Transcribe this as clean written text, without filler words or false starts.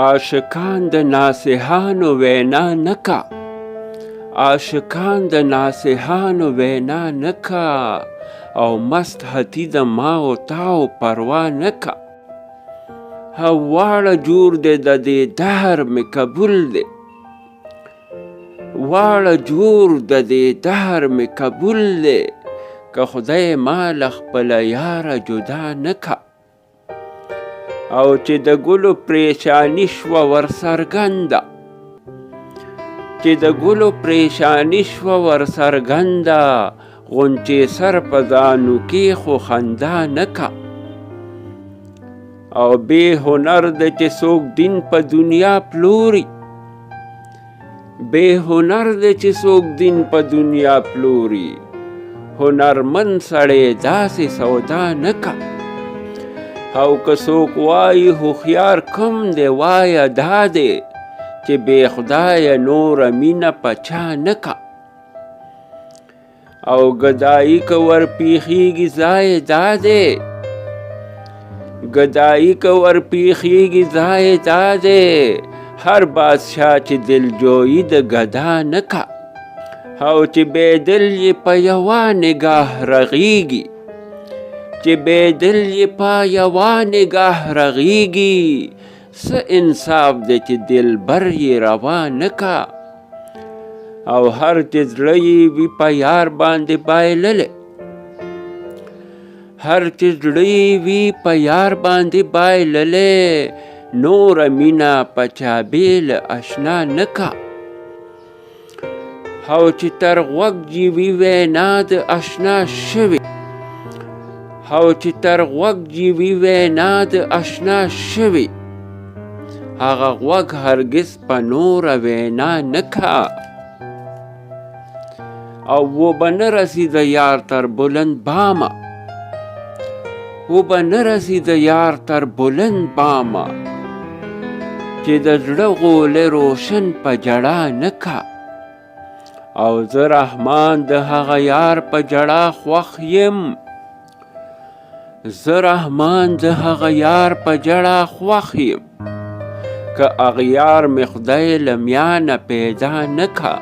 عاشقان د ناصحانو وینا نکا، عاشقان د ناصحانو وینا نکا، او مست هتی د ما و تاو پروا نکا. واړه جوړ دی د دې دهر مې قبول دی، واړه جوړ د دې دهر مې قبول دی، که خدای ما له خپله یاره جدا نکا. او چې د ګلو پریشانی شوه ورڅرګنده، چې د ګلو پریشانی شوه ورڅرګنده، غونچې سر په ځانو کې خو خندا نکا. او بې هنر د چې څوک دین په دنیا پلوري، بې هنر د چې څوک دین په دنیا پلوري، هنرمند سړی داسې سودا نکا. او که څوک وایي هوښیار کم دی، وایه دا دی چې بې خدایه نوره مینه په چا نکا. او ګدایي که ورپېښېږي ځای دا دی، ګدایي که ورپېښېږي ځای دا دی، هر بادشاه چې دلجویي د ګدا نکا. او چې بیدل یې په یوه نګاه رغېږي، چې بیدل یې په یوه نګاه رغېږي، څه انصاف دی چې دلبر یې روا نکا. او هر چې زړه یې وي په یار باندې بایللی، هر چې زړه یې وي په یار باندې بایللی، نوره مینه په چا بېل اشنا نکا. او چې تر غوږ یې وي وینا د اشنا شوې، او چې تر غوږ یې وي وینا د اشنا شوې، هغه غوږ هرګز په نوره وینا نکا. او و به نه رسي د یار تر بلند بامه، و به نه رسي د یار تر بلند بامه، چې د زړه غولی روشن په جړا نکا. او زه رحمان د هغه یار په جړا خوښ یم، زه رحمان د هغه یار په جړا خوښ یم، که اغیار مې خدای له میانه پیدا نکا.